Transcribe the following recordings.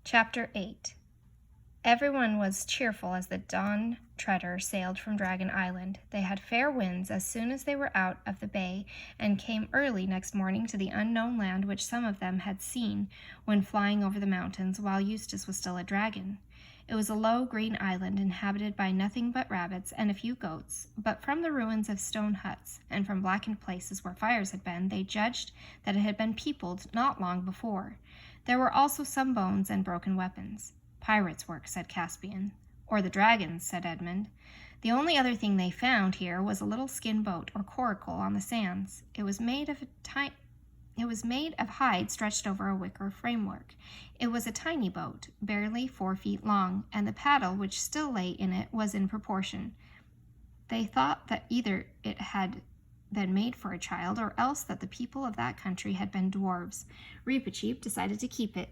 Chapter 8. Everyone was cheerful as the Dawn Treader sailed from Dragon Island. They had fair winds as soon as they were out of the bay, and came early next morning to the unknown land which some of them had seen when flying over the mountains while Eustace was still a dragon. It was a low green island inhabited by nothing but rabbits and a few goats, but from the ruins of stone huts and from blackened places where fires had been, they judged that it had been peopled not long before. There were also some bones and broken weapons. Pirates' work, said Caspian. Or the dragons, said Edmund. The only other thing they found here was a little skin boat or coracle on the sands. It was made of hide stretched over a wicker framework. It was a tiny boat, barely 4 feet long, and the paddle which still lay in it was in proportion. They thought that either it had been made for a child, or else that the people of that country had been dwarves. Reepicheep decided to keep it,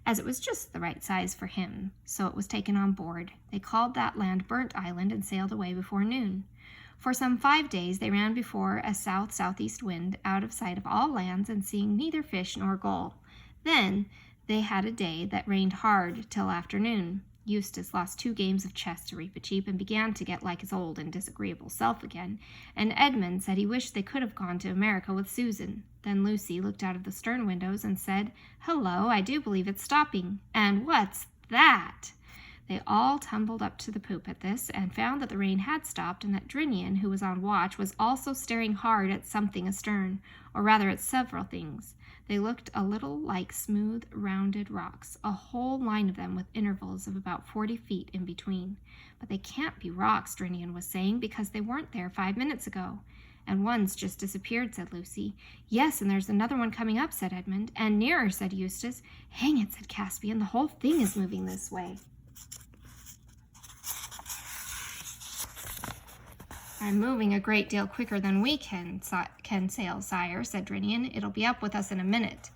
as it was just the right size for him, so it was taken on board. They called that land Burnt Island and sailed away before noon. For some 5 days they ran before a south-southeast wind, out of sight of all lands and seeing neither fish nor gull. Then they had a day that rained hard till afternoon. Eustace lost 2 games of chess to Reepicheep and began to get like his old and disagreeable self again, and Edmund said he wished they could have gone to America with Susan. Then Lucy looked out of the stern windows and said, "Hello, I do believe it's stopping. And what's that?" They all tumbled up to the poop at this, and found that the rain had stopped, and that Drinian, who was on watch, was also staring hard at something astern, or rather at several things. They looked a little like smooth, rounded rocks, a whole line of them with intervals of about 40 feet in between. "But they can't be rocks," Drinian was saying, "because they weren't there 5 minutes ago." "And one's just disappeared," said Lucy. "Yes, and there's another one coming up," said Edmund. "And nearer," said Eustace. "Hang it," said Caspian, "the whole thing is moving this way." "I'm moving a great deal quicker than we can sail, sire," said Drinian. "It'll be up with us in a minute."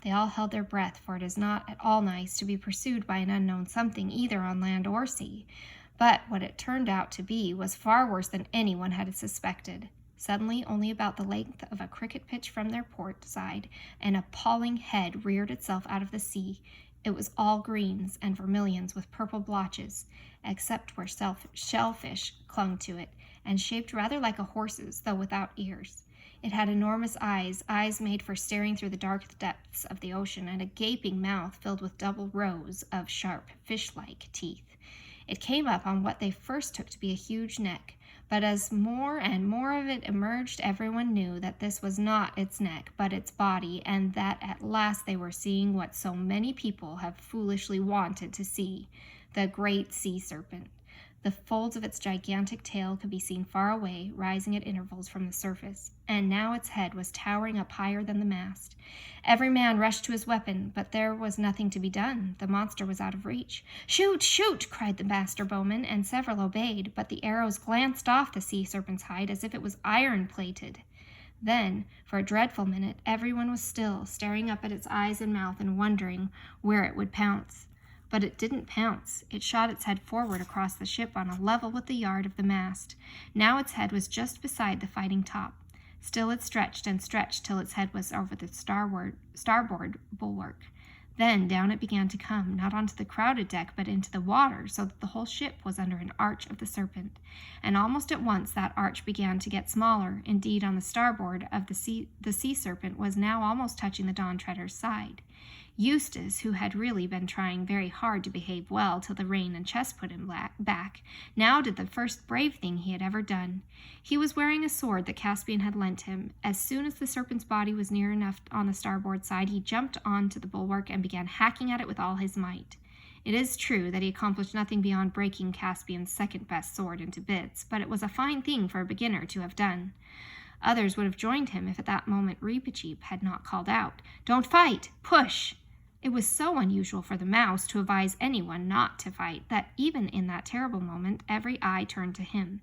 They all held their breath, for it is not at all nice to be pursued by an unknown something either on land or sea. But what it turned out to be was far worse than anyone had suspected. Suddenly, only about the length of a cricket pitch from their port side, an appalling head reared itself out of the sea. It was all greens and vermilions with purple blotches, except where shellfish clung to it, and shaped rather like a horse's, though without ears. It had enormous eyes made for staring through the dark depths of the ocean, and a gaping mouth filled with double rows of sharp, fish-like teeth. It came up on what they first took to be a huge neck, but as more and more of it emerged, everyone knew that this was not its neck, but its body, and that at last they were seeing what so many people have foolishly wanted to see, the great sea serpent. The folds of its gigantic tail could be seen far away, rising at intervals from the surface, and now its head was towering up higher than the mast. Every man rushed to his weapon, but there was nothing to be done. The monster was out of reach. "Shoot! Shoot!" cried the master bowman, and several obeyed, but the arrows glanced off the sea serpent's hide as if it was iron-plated. Then, for a dreadful minute, everyone was still, staring up at its eyes and mouth and wondering where it would pounce. But it didn't pounce. It shot its head forward across the ship on a level with the yard of the mast. Now its head was just beside the fighting top. Still it stretched and stretched till its head was over the starboard bulwark. Then down it began to come, not onto the crowded deck, but into the water, so that the whole ship was under an arch of the serpent. And almost at once that arch began to get smaller. Indeed, on the starboard of the sea serpent was now almost touching the Dawn Treader's side. Eustace, who had really been trying very hard to behave well till the rain and chess put him back, now did the first brave thing he had ever done. He was wearing a sword that Caspian had lent him. As soon as the serpent's body was near enough on the starboard side, he jumped on to the bulwark and began hacking at it with all his might. It is true that he accomplished nothing beyond breaking Caspian's second-best sword into bits, but it was a fine thing for a beginner to have done. Others would have joined him if at that moment Reepicheep had not called out, "Don't fight! Push!" It was so unusual for the mouse to advise anyone not to fight that even in that terrible moment every eye turned to him.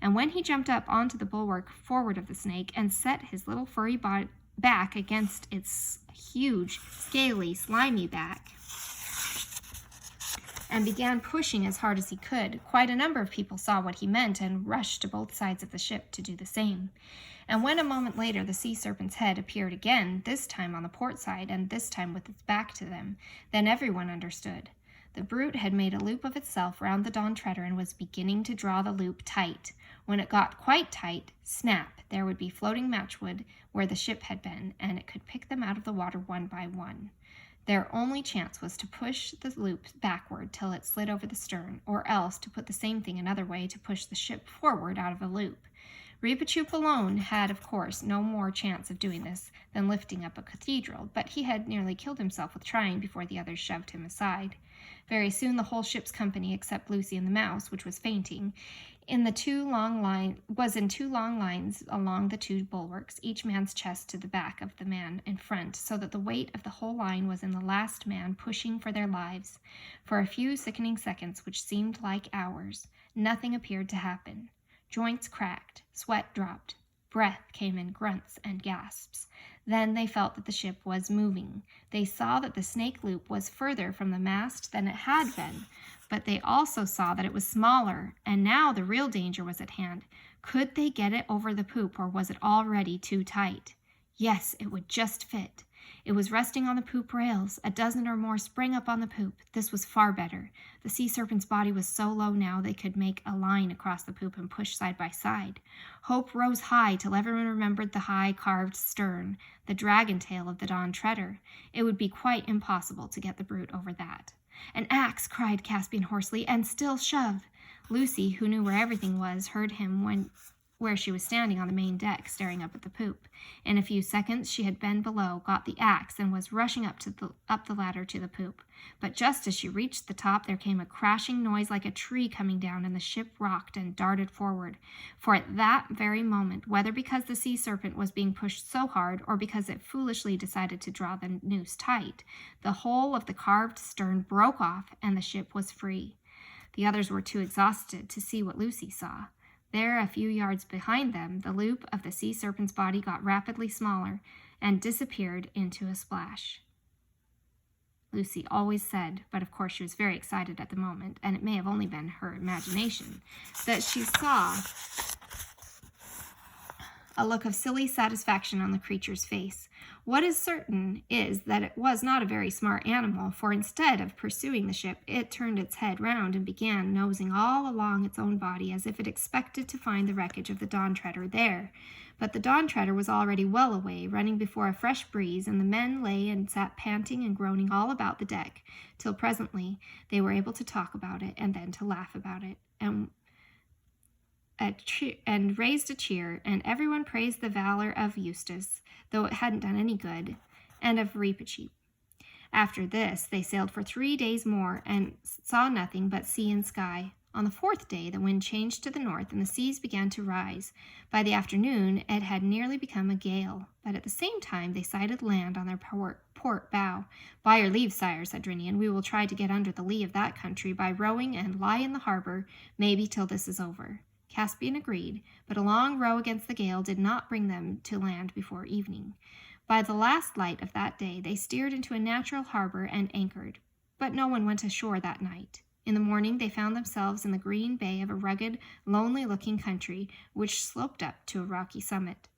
And when he jumped up onto the bulwark forward of the snake and set his little furry back against its huge, scaly, slimy back, and began pushing as hard as he could. Quite a number of people saw what he meant and rushed to both sides of the ship to do the same. And when a moment later the sea serpent's head appeared again, this time on the port side and this time with its back to them, then everyone understood. The brute had made a loop of itself round the Dawn Treader and was beginning to draw the loop tight. When it got quite tight, snap, there would be floating matchwood where the ship had been, and it could pick them out of the water one by one. Their only chance was to push the loop backward till it slid over the stern, or else, to put the same thing another way, to push the ship forward out of a loop. Reepichoop alone had, of course, no more chance of doing this than lifting up a cathedral, but he had nearly killed himself with trying before the others shoved him aside. Very soon the whole ship's company, except Lucy and the mouse, which was fainting, was in two long lines along the two bulwarks, each man's chest to the back of the man in front, so that the weight of the whole line was in the last man pushing for their lives. For a few sickening seconds, which seemed like hours, nothing appeared to happen. Joints cracked, sweat dropped, breath came in grunts and gasps. Then they felt that the ship was moving. They saw that the snake loop was further from the mast than it had been, but they also saw that it was smaller, and now the real danger was at hand. Could they get it over the poop, or was it already too tight? Yes, it would just fit. It was resting on the poop rails. A dozen or more sprang up on the poop. This was far better. The sea serpent's body was so low now they could make a line across the poop and push side by side. Hope rose high till everyone remembered the high carved stern, the dragon tail of the Dawn Treader. It would be quite impossible to get the brute over that. "An axe!" cried Caspian hoarsely, "and still shove!" Lucy, who knew where everything was, heard him where she was standing on the main deck, staring up at the poop. In a few seconds she had been below, got the axe, and was rushing up the ladder to the poop. But just as she reached the top, there came a crashing noise like a tree coming down, and the ship rocked and darted forward. For at that very moment, whether because the sea serpent was being pushed so hard, or because it foolishly decided to draw the noose tight, the whole of the carved stern broke off, and the ship was free. The others were too exhausted to see what Lucy saw. There, a few yards behind them, the loop of the sea serpent's body got rapidly smaller and disappeared into a splash. Lucy always said, but of course she was very excited at the moment, and it may have only been her imagination, that she saw a look of silly satisfaction on the creature's face. What is certain is that it was not a very smart animal, for instead of pursuing the ship, it turned its head round and began nosing all along its own body as if it expected to find the wreckage of the Dawn Treader there. But the Dawn Treader was already well away, running before a fresh breeze, and the men lay and sat panting and groaning all about the deck, till presently they were able to talk about it and then to laugh about it, and raised a cheer, and everyone praised the valor of Eustace, though it hadn't done any good, and of Reepichoop. After this, they sailed for 3 days more, and saw nothing but sea and sky. On the 4th day, the wind changed to the north, and the seas began to rise. By the afternoon, it had nearly become a gale, but at the same time they sighted land on their port bow. "By your leave, sire," said Drinian, "we will try to get under the lee of that country by rowing and lie in the harbor, maybe till this is over." Caspian agreed, but a long row against the gale did not bring them to land before evening. By the last light of that day, they steered into a natural harbor and anchored, but no one went ashore that night. In the morning, they found themselves in the green bay of a rugged, lonely-looking country, which sloped up to a rocky summit.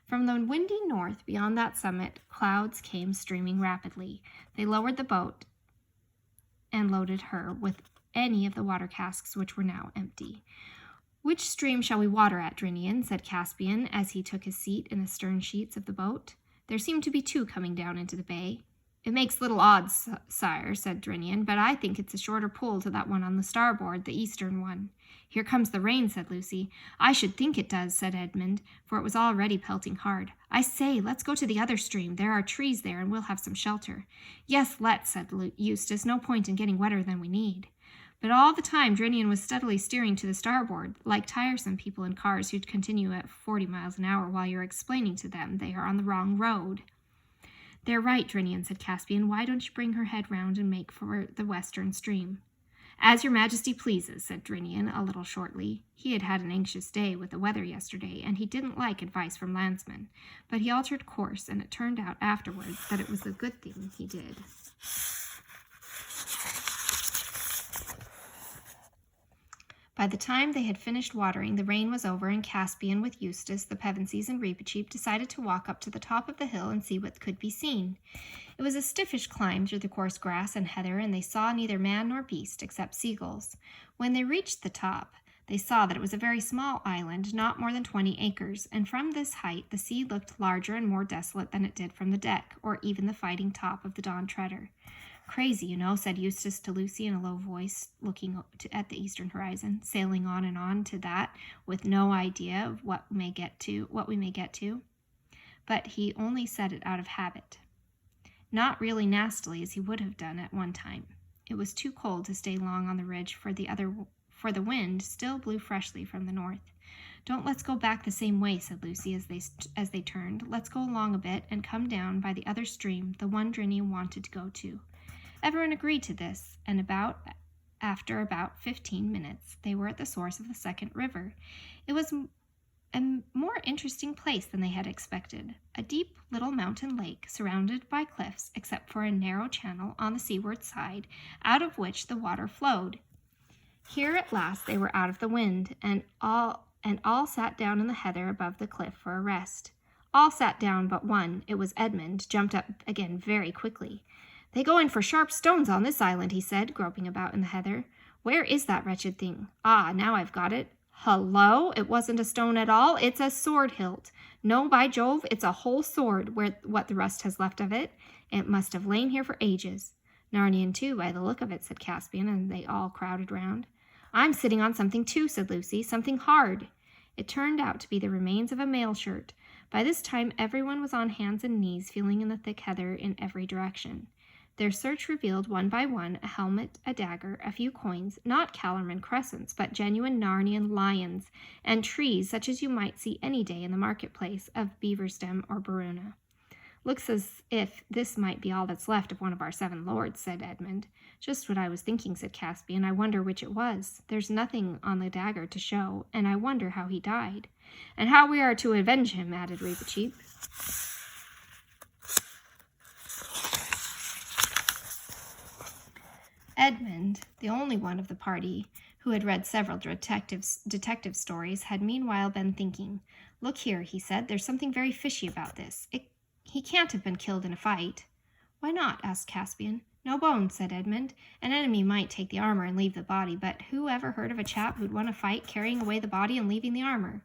From the windy north, beyond that summit, clouds came streaming rapidly. They lowered the boat and loaded her with any of the water casks, which were now empty. "Which stream shall we water at, Drinian?" said Caspian, as he took his seat in the stern sheets of the boat. There seemed to be two coming down into the bay. "It makes little odds, sire," said Drinian, "but I think it's a shorter pull to that one on the starboard, the eastern one." "Here comes the rain," said Lucy. "I should think it does," said Edmund, for it was already pelting hard. "I say, let's go to the other stream. There are trees there, and we'll have some shelter." "Yes, let's," said Eustace. "No point in getting wetter than we need." But all the time Drinian was steadily steering to the starboard, like tiresome people in cars who continue at 40 miles an hour while you're explaining to them they are on the wrong road. "They're right, Drinian," said Caspian. "Why don't you bring her head round and make for the western stream?" "As your majesty pleases," said Drinian a little shortly. He had had an anxious day with the weather yesterday, and he didn't like advice from landsmen. But he altered course, and it turned out afterwards that it was a good thing he did. By the time they had finished watering, the rain was over, and Caspian, with Eustace, the Pevensies, and Reepicheep, decided to walk up to the top of the hill and see what could be seen. It was a stiffish climb through the coarse grass and heather, and they saw neither man nor beast except seagulls. When they reached the top, they saw that it was a very small island, not more than 20 acres, and from this height the sea looked larger and more desolate than it did from the deck, or even the fighting top of the Dawn Treader. "Crazy, you know," said Eustace to Lucy in a low voice, looking at the eastern horizon, "sailing on and on to that, with no idea of what we may get to. But he only said it out of habit, not really nastily as he would have done at one time. It was too cold to stay long on the ridge, for the wind still blew freshly from the north. "Don't let's go back the same way," said Lucy as they turned. "Let's go along a bit and come down by the other stream, the one Drinny wanted to go to." Everyone agreed to this, and after about 15 minutes, they were at the source of the second river. It was a more interesting place than they had expected. A deep little mountain lake, surrounded by cliffs, except for a narrow channel on the seaward side, out of which the water flowed. Here at last they were out of the wind, and all sat down in the heather above the cliff for a rest. All sat down but one. It was Edmund, jumped up again very quickly. "They go in for sharp stones on this island," he said, groping about in the heather. "Where is that wretched thing? Ah, now I've got it. Hullo, it wasn't a stone at all. It's a sword hilt. No, by Jove, it's a whole sword, what the rust has left of it. It must have lain here for ages." "Narnian too, by the look of it," said Caspian, and they all crowded round. "I'm sitting on something too," said Lucy, "something hard." It turned out to be the remains of a mail shirt. By this time everyone was on hands and knees, feeling in the thick heather in every direction. Their search revealed one by one a helmet, a dagger, a few coins, not Calorman crescents, but genuine Narnian lions, and trees such as you might see any day in the marketplace of Beaversdam or Baruna. "Looks as if this might be all that's left of one of our 7 lords," said Edmund. "Just what I was thinking," said Caspian. "I wonder which it was. There's nothing on the dagger to show, and I wonder how he died." "And how we are to avenge him," added Reepicheep. Edmund, the only one of the party who had read several detective stories, had meanwhile been thinking. "Look here," he said, "there's something very fishy about this. He can't have been killed in a fight." "Why not?" asked Caspian. "No bones," said Edmund. "An enemy might take the armor and leave the body, but who ever heard of a chap who'd won a fight carrying away the body and leaving the armor?"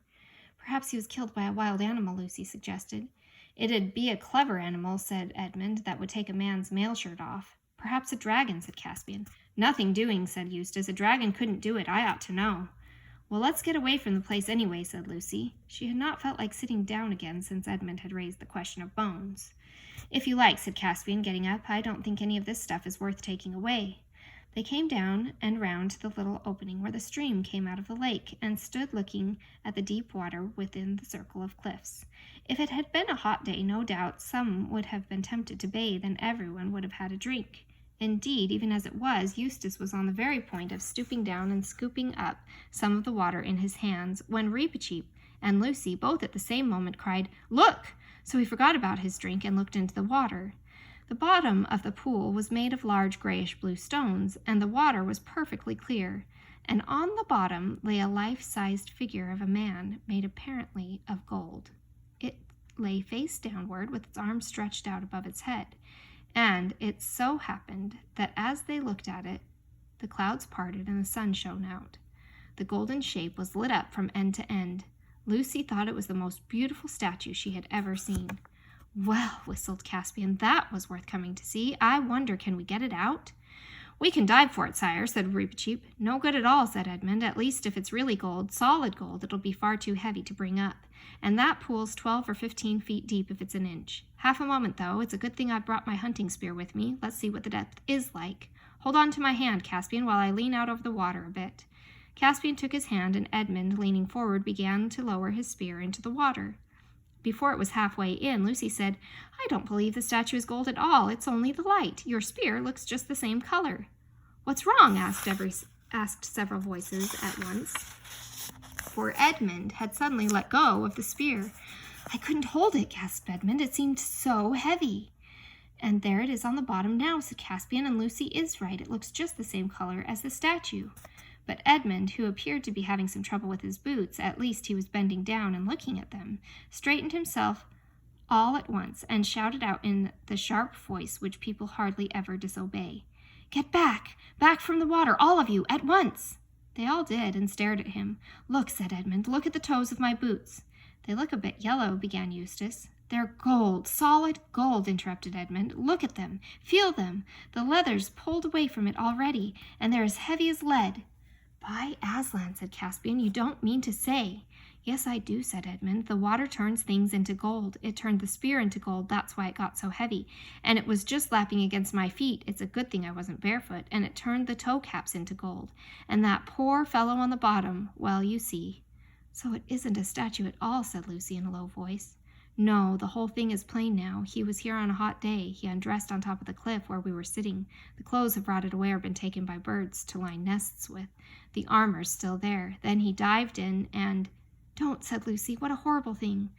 "Perhaps he was killed by a wild animal," Lucy suggested. "It'd be a clever animal," said Edmund, "that would take a man's mail shirt off." "Perhaps a dragon," said Caspian. "Nothing doing," said Eustace. "A dragon couldn't do it. I ought to know." "Well, let's get away from the place anyway," said Lucy. She had not felt like sitting down again since Edmund had raised the question of bones. "If you like," said Caspian, getting up. "I don't think any of this stuff is worth taking away." They came down and round to the little opening where the stream came out of the lake, and stood looking at the deep water within the circle of cliffs. If it had been a hot day, no doubt some would have been tempted to bathe, and everyone would have had a drink. Indeed, even as it was, Eustace was on the very point of stooping down and scooping up some of the water in his hands, when Reepicheep and Lucy, both at the same moment, cried, "Look!" So he forgot about his drink and looked into the water. The bottom of the pool was made of large grayish-blue stones, and the water was perfectly clear, and on the bottom lay a life-sized figure of a man made apparently of gold. It lay face downward with its arms stretched out above its head. And it so happened that as they looked at it, the clouds parted and the sun shone out. The golden shape was lit up from end to end. Lucy thought it was the most beautiful statue she had ever seen. "Well," whistled Caspian, "that was worth coming to see. I wonder, can we get it out?" "We can dive for it, sire," said Reepicheep. "No good at all," said Edmund. "At least if it's really gold, solid gold, it'll be far too heavy to bring up. And that pool's 12 or 15 feet deep if it's an inch. Half a moment, though. It's a good thing I've brought my hunting spear with me. Let's see what the depth is like. Hold on to my hand, Caspian, while I lean out over the water a bit." Caspian took his hand, and Edmund, leaning forward, began to lower his spear into the water. Before it was halfway in, Lucy said, "I don't believe the statue is gold at all. It's only the light. Your spear looks just the same color." "What's wrong?" asked several voices at once, for Edmund had suddenly let go of the spear. "I couldn't hold it," gasped Edmund. "It seemed so heavy." "And there it is on the bottom now," said Caspian, "and Lucy is right. It looks just the same color as the statue." But Edmund, who appeared to be having some trouble with his boots, at least he was bending down and looking at them, straightened himself all at once and shouted out in the sharp voice which people hardly ever disobey, "Get back! Back from the water, all of you, at once!" They all did, and stared at him. "Look," said Edmund, "look at the toes of my boots." "They look a bit yellow," began Eustace. "They're gold, solid gold," interrupted Edmund. "Look at them, feel them. The leather's pulled away from it already, and they're as heavy as lead." "By Aslan," said Caspian, "you don't mean to say—" "Yes, I do," said Edmund. "The water turns things into gold. It turned the spear into gold, that's why it got so heavy. And it was just lapping against my feet. It's a good thing I wasn't barefoot. And it turned the toe caps into gold. And that poor fellow on the bottom, well, you see." "So it isn't a statue at all," said Lucy in a low voice. "No, the whole thing is plain now. He was here on a hot day. He undressed on top of the cliff where we were sitting. The clothes have rotted away or been taken by birds to line nests with. The armor's still there. Then he dived in and—" "Don't," said Lucy. "What a horrible thing."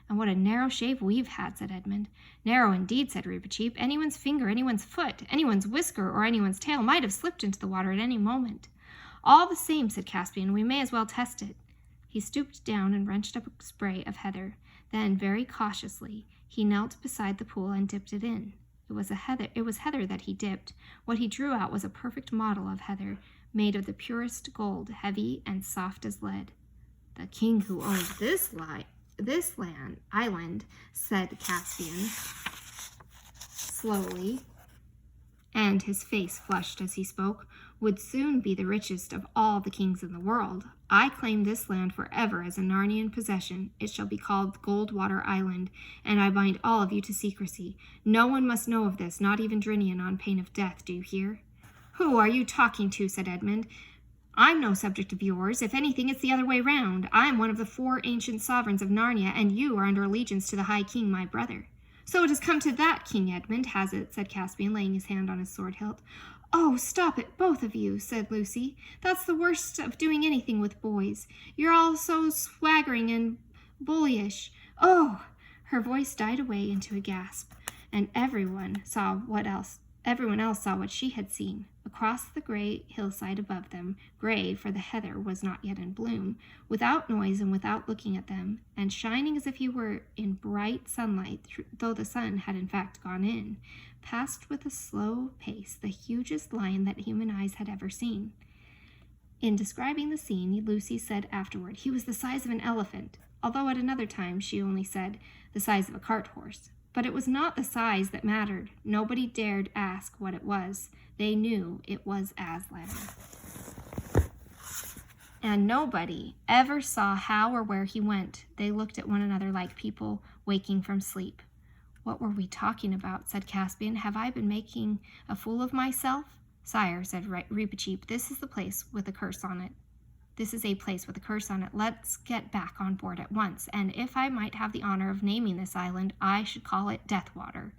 "And what a narrow shave we've had," said Edmund. "Narrow indeed," said Reepicheep. "Anyone's finger, anyone's foot, anyone's whisker, or anyone's tail might have slipped into the water at any moment." "All the same," said Caspian, "we may as well test it." He stooped down and wrenched up a spray of heather. Then, very cautiously, he knelt beside the pool and dipped it in. It was heather that he dipped. What he drew out was a perfect model of heather, made of the purest gold, heavy and soft as lead. "The king who owned this island," said Caspian slowly, and his face flushed as he spoke, "would soon be the richest of all the kings in the world. I claim this land forever as a Narnian possession. It shall be called Goldwater Island, and I bind all of you to secrecy. No one must know of this, not even Drinian, on pain of death, do you hear?" "Who are you talking to?" said Edmund. "I'm no subject of yours. If anything, it's the other way round. I'm one of the 4 ancient sovereigns of Narnia, and you are under allegiance to the High King, my brother." "So it has come to that, King Edmund, has it?" said Caspian, laying his hand on his sword hilt. "Oh, stop it, both of you," said Lucy. "That's the worst of doing anything with boys. You're all so swaggering and bullyish. Oh!" Her voice died away into a gasp, and everyone else saw what she had seen. Across the gray hillside above them, gray, for the heather was not yet in bloom, without noise and without looking at them, and shining as if he were in bright sunlight, though the sun had in fact gone in, passed with a slow pace the hugest lion that human eyes had ever seen. In describing the scene, Lucy said afterward, "He was the size of an elephant," although at another time she only said, "the size of a cart horse." But it was not the size that mattered. Nobody dared ask what it was. They knew it was Aslan. And nobody ever saw how or where he went. They looked at one another like people waking from sleep. "What were we talking about?" said Caspian. "Have I been making a fool of myself?" "Sire," said Reepicheep, "this is a place with a curse on it. Let's get back on board at once, and if I might have the honor of naming this island, I should call it Deathwater."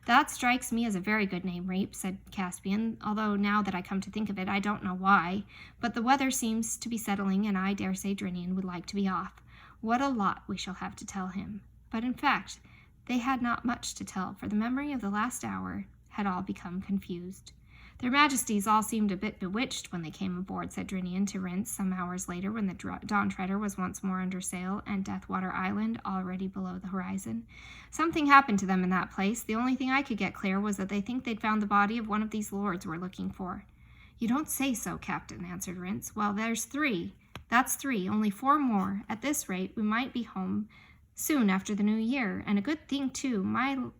"That strikes me as a very good name, Reep," said Caspian, "although now that I come to think of it, I don't know why. But the weather seems to be settling, and I dare say Drinian would like to be off. What a lot we shall have to tell him." But in fact, they had not much to tell, for the memory of the last hour had all become confused. "Their Majesties all seemed a bit bewitched when they came aboard," said Drinian to Rince some hours later, when the Dawn Treader was once more under sail and Deathwater Island already below the horizon. "Something happened to them in that place. The only thing I could get clear was that they think they'd found the body of one of these lords we're looking for." "You don't say so, Captain," answered Rince. "Well, there's 3. That's 3, only 4 more. At this rate, we might be home soon after the new year, and a good thing, too. My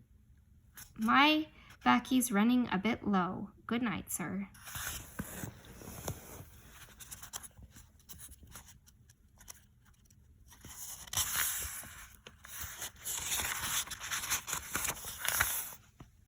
backie's running a bit low. Good night, sir."